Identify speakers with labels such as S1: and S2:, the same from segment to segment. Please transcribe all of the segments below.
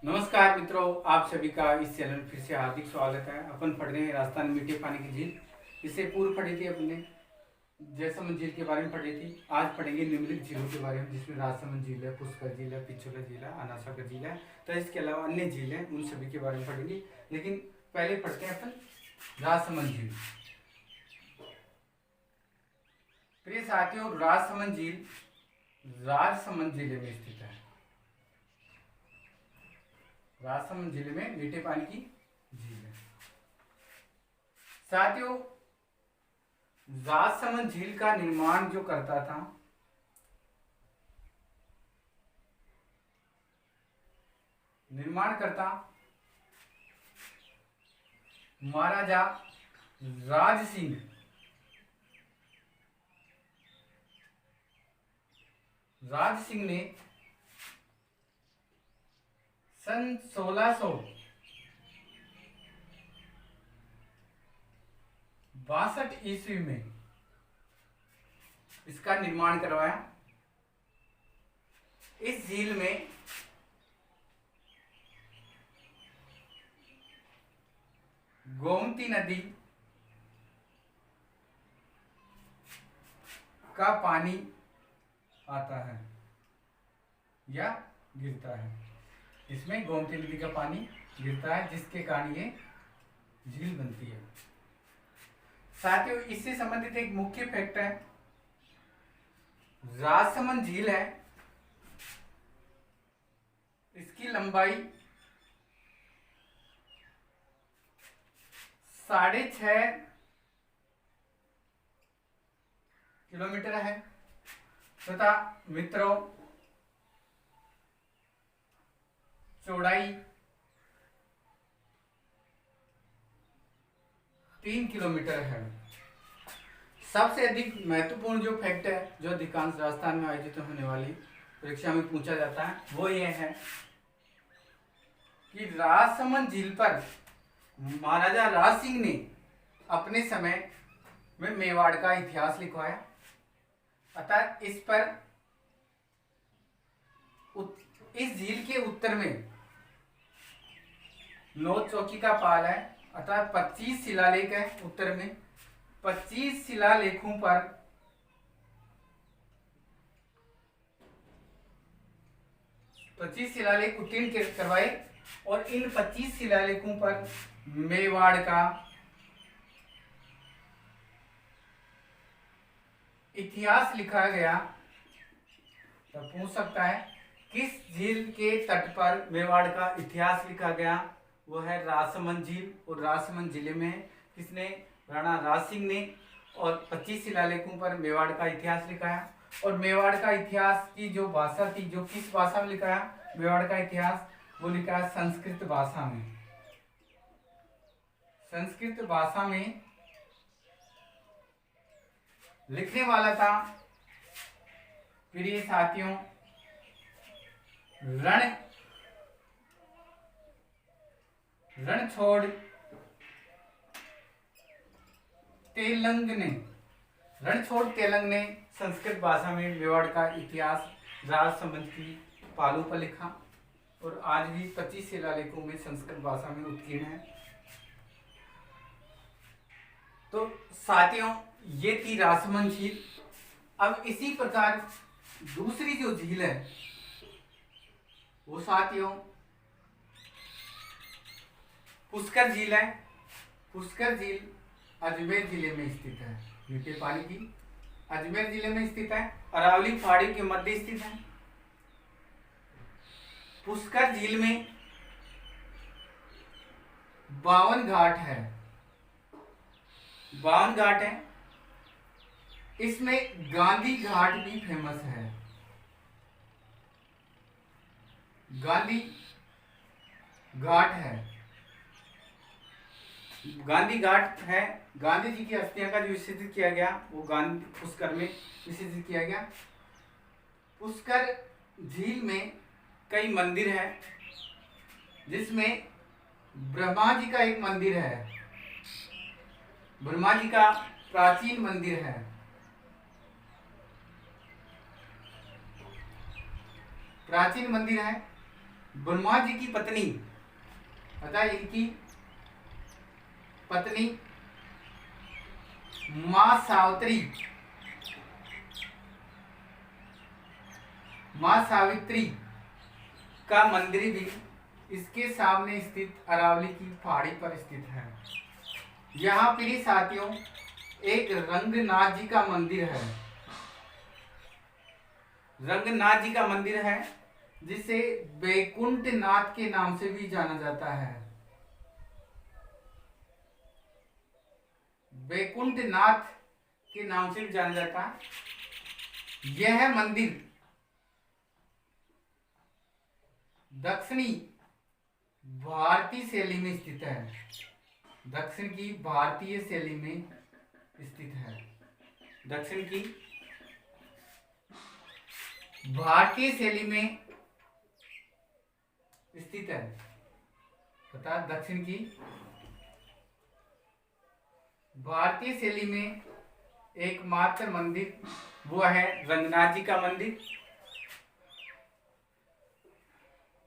S1: नमस्कार मित्रों, आप सभी का इस चैनल में फिर से हार्दिक स्वागत है। अपन पढ़ रहे हैं राजस्थान में मीठे पानी की झील। इससे पूर्व पढ़ी थी अपने जैसलमेर झील के बारे में पढ़ी थी। आज पढ़ेंगे निम्नलिखित झीलों के बारे में, जिसमें राजसमंद झील है, पुष्कर झील है, पिछोला झील है, अनासा का झील है। तो इसके अलावा अन्य झील हैं, उन सभी के बारे में पढ़ेंगे। लेकिन पहले पढ़ते हैं अपन राजसमंद झील। प्रिय साथियों, राजसमंद झील राजसमंद जिले में स्थित है। राजसमंद जिले में मीठे पानी की झील है। साथियों, राजसमंद झील का निर्माण जो करता था, निर्माणकर्ता महाराजा राज सिंह ने सन 1662 ईस्वी में इसका निर्माण करवाया। इस झील में गोमती नदी का पानी आता है या गिरता है। इसमें गोमती नदी का पानी गिरता है, जिसके कारण ये झील बनती है। साथियों, इससे संबंधित एक मुख्य फैक्ट है, राजसमंद झील है, इसकी लंबाई 6.5 किलोमीटर है तथा मित्रों चौड़ाई 3 किलोमीटर है। सबसे अधिक महत्वपूर्ण जो फैक्ट है, जो अधिकांश राजस्थान में आयोजित होने वाली परीक्षा में पूछा जाता है, वो ये है कि राजसमंद झील पर महाराजा राज सिंह ने अपने समय में मेवाड़ का इतिहास लिखवाया। अतः इस झील के उत्तर में 9 चौकी का पाल है, अतः 25 शिलालेख है। उत्तर में 25 शिलालेखों पर 25 शिलालेख उत्तीर्ण करवाए और इन 25 शिलालेखों पर मेवाड़ का इतिहास लिखा गया। तो पूछ सकता है किस झील के तट पर मेवाड़ का इतिहास लिखा गया? वो है राजसमंद झील। और राजसमंद जिले में किसने? राणा राज सिंह ने। और 25 शिलालेखों पर मेवाड़ का इतिहास लिखा है। और मेवाड़ का इतिहास की जो भाषा थी, जो किस भाषा में लिखा है मेवाड़ का इतिहास, वो लिखा है संस्कृत भाषा में। संस्कृत भाषा में लिखने वाला था, प्रिय साथियों, रणछोड़ तेलंग ने। रणछोड़ तेलंग ने संस्कृत भाषा में मेवाड़ का इतिहास राजसमंद की पालों पर लिखा और आज भी 25 शिलालेखों में संस्कृत भाषा में उत्कीर्ण है। तो साथियों, ये थी राजसमंद झील। अब इसी प्रकार दूसरी जो झील है, वो साथियों पुष्कर झील है। पुष्कर झील अजमेर जिले में स्थित है। मीठे पानी की अजमेर जिले में स्थित है, अरावली पहाड़ी के मध्य स्थित है। पुष्कर झील में 52 घाट है। 52 घाट है। इसमें गांधी घाट भी फेमस है। गांधी घाट है। गांधी घाट है। गांधी जी की अस्थियां का जो विसर्जित किया गया, वो गांधी पुष्कर में विसर्जित किया गया। पुष्कर झील में कई मंदिर है, जिसमें ब्रह्मा जी का एक मंदिर है। ब्रह्मा जी का प्राचीन मंदिर है। प्राचीन मंदिर है। ब्रह्मा जी की पत्नी, पता है इनकी पत्नी मां सावित्री, मां सावित्री का मंदिर भी इसके सामने स्थित अरावली की पहाड़ी पर स्थित है। यहाँ प्रिय साथियों एक रंगनाथ जी का मंदिर है, रंगनाथ जी का मंदिर है जिसे बैकुंठ नाथ के नाम से भी जाना जाता है। बैकुंठ नाथ के नाम से भी जाना जाता है। यह मंदिर दक्षिणी भारतीय शैली में स्थित है, दक्षिण की भारतीय शैली में स्थित है, दक्षिण की भारतीय शैली में स्थित है, पता दक्षिण की भारतीय शैली में एकमात्र मंदिर वो है रंगनाथ जी का मंदिर।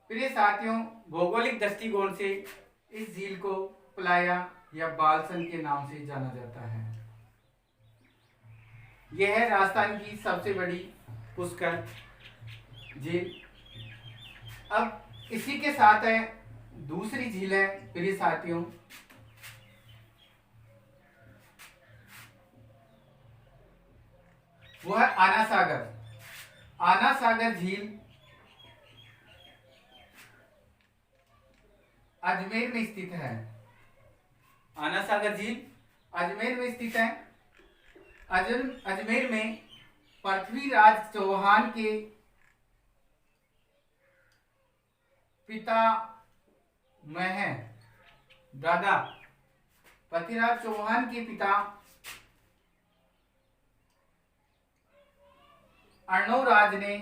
S1: प्रिय साथियों भौगोलिक दृष्टिकोण से इस झील को प्लाया या बालसन के नाम से जाना जाता है। यह है राजस्थान की सबसे बड़ी पुष्कर झील। अब इसी के साथ है दूसरी झील है प्रिय साथियों, वो है आना सागर। आना सागर झील अजमेर में स्थित है। आना सागर झील अजमेर में स्थित है। अजमेर में पृथ्वीराज चौहान के पिता में है, दादा पृथ्वीराज चौहान के पिता अर्णवराज ने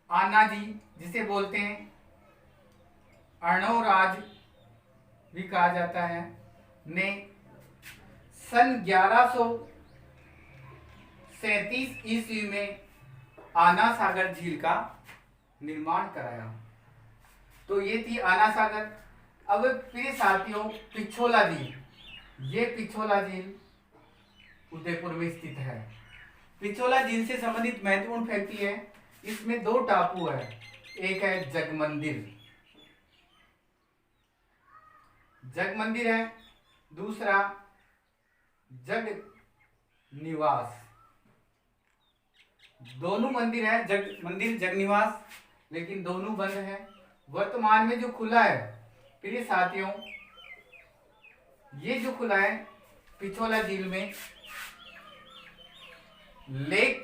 S1: आना जी जिसे बोलते हैं अर्णवराज भी कहा जाता है, ने सन 1137 ईस्वी में आना सागर झील का निर्माण कराया। तो ये थी आना सागर। अब प्रिय साथियों पिछोला झील, ये पिछोला झील उदयपुर में स्थित है। पिछोला झील से संबंधित महत्वपूर्ण फैक्ट है, इसमें दो टापू है, एक है जगमंदिर, जगमंदिर है, दूसरा जग निवास। दोनों मंदिर है, जग मंदिर जग निवास, लेकिन दोनों बंद है। वर्तमान में जो खुला है प्रिय साथियों, ये जो खुला है पिछोला झील में लेक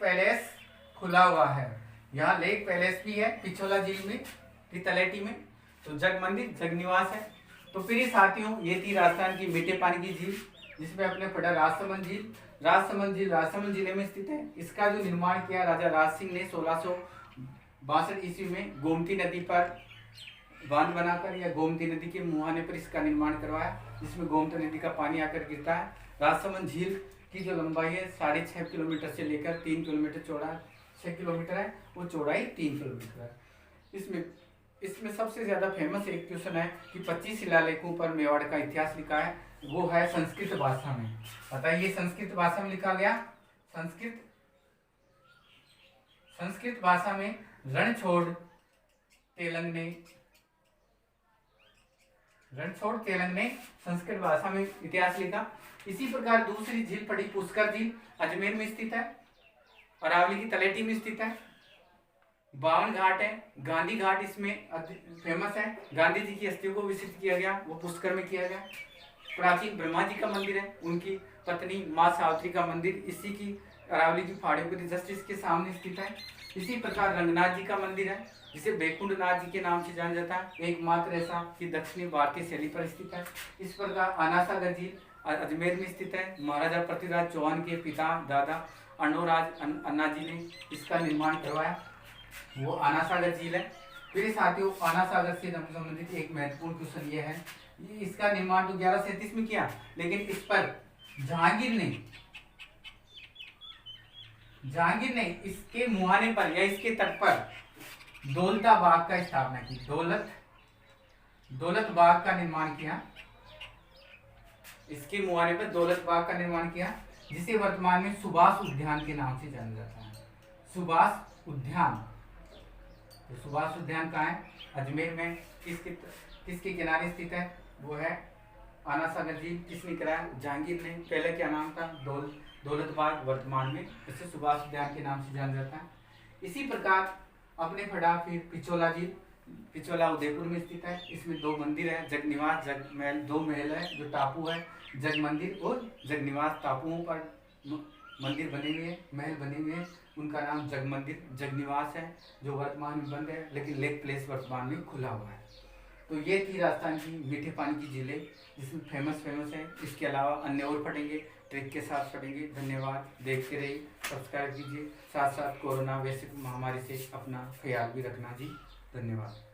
S1: पैलेस खुला हुआ है। यहाँ लेक पैलेस भी है पिछोला झील में की तलेटी में। तो जग मंदिर जग निवास है। तो प्रिय साथियों ये थी राजस्थान की मीठे पानी की झील जिसमें अपने पढ़ा राजसमंद झील। राजसमंद झील राजसमंद जिले में स्थित है। इसका जो निर्माण किया राजा राज सिंह ने 1662 ईस्वी में गोमती नदी पर बांध बनाकर या गोमती नदी के मुहाने पर इसका निर्माण करवाया, जिसमें गोमती नदी का पानी आकर गिरता है। राजसमंद झील की जो लंबाई है 6.5 किलोमीटर से लेकर 3 किलोमीटर चौड़ा 6 किलोमीटर है, वो चौड़ाई 3 किलोमीटर है। इसमें सबसे ज्यादा फेमस एक क्वेश्चन है कि 25 शिलालेखों पर मेवाड़ का इतिहास लिखा है, वो है संस्कृत भाषा में। पता है ये संस्कृत भाषा में लिखा गया। संस्कृत भाषा में रणछोड़ तेलंग ने संस्कृत भाषा में इतिहास लिखा। इसी प्रकार दूसरी झील पड़ी पुष्कर झील, अजमेर में स्थित है, अरावली की तलेटी में स्थित है। 52 घाट है, गांधी घाट इसमें फेमस है। गांधी जी की अस्थियों को विसर्जित किया गया, वो पुष्कर में किया गया। प्राचीन ब्रह्मा जी का मंदिर है, उनकी पत्नी मां सावित्री का मंदिर इसी की अरावली की पहाड़ियों पर जस्ट इसके सामने स्थित है। इसी प्रकार रंगनाथ जी का मंदिर है जिसे बैकुंठ नाथ जी के नाम से जाना जाता है, एकमात्र ऐसा कि दक्षिणी भारतीय शैली पर स्थित है। इस प्रकार आना सागर झील अजमेर में स्थित है। महाराजा पृथ्वीराज चौहान के पिता दादा अर्णवराज अन्ना जी ने इसका निर्माण करवाया, वो आना सागर झील है। फिर साथियों आना सागर से संबंधित एक महत्वपूर्ण क्वेश्चन ये है, इसका निर्माण तो 1137 में किया, लेकिन इस पर जहांगीर ने इसके मुहाने पर या इसके तट पर दौलता बाग का स्थापना की। दौलत बाग का निर्माण किया। इसके मुहाने पर दौलत बाग का निर्माण किया, जिसे वर्तमान में सुभाष उद्यान के नाम से जाना जाता है। सुभाष उद्यान। तो सुभाष उद्यान कहाँ है? अजमेर में। किसके किनारे स्थित है? वो है आना सागर झील। किसने कराया? जहांगीर ने। पहले क्या नाम था? दौलत बाग। वर्तमान में इसे सुभाष उद्यान के नाम से जाना जाता है। इसी प्रकार अपने पढ़ा फिर पिछोला झील। पिछोला उदयपुर में स्थित है। इसमें दो मंदिर है, जगनिवास, जगमहल। दो महल है जो टापू है, जग मंदिर और जगनिवास। टापुओं पर मंदिर बने हुए हैं, महल बने हुए हैं। उनका नाम जग मंदिर, जगनिवास है, जो वर्तमान में बंद है, लेकिन लेक प्लेस वर्तमान में खुला हुआ है। तो ये थी राजस्थान की मीठे पानी की झीलें, जिसमें फेमस है। इसके अलावा अन्य और पढ़ेंगे, ट्रिक के साथ पढ़ेंगे। धन्यवाद। देखते रहिए, सब्सक्राइब कीजिए। साथ साथ कोरोना वैश्विक महामारी से अपना ख्याल भी रखना जी। धन्यवाद।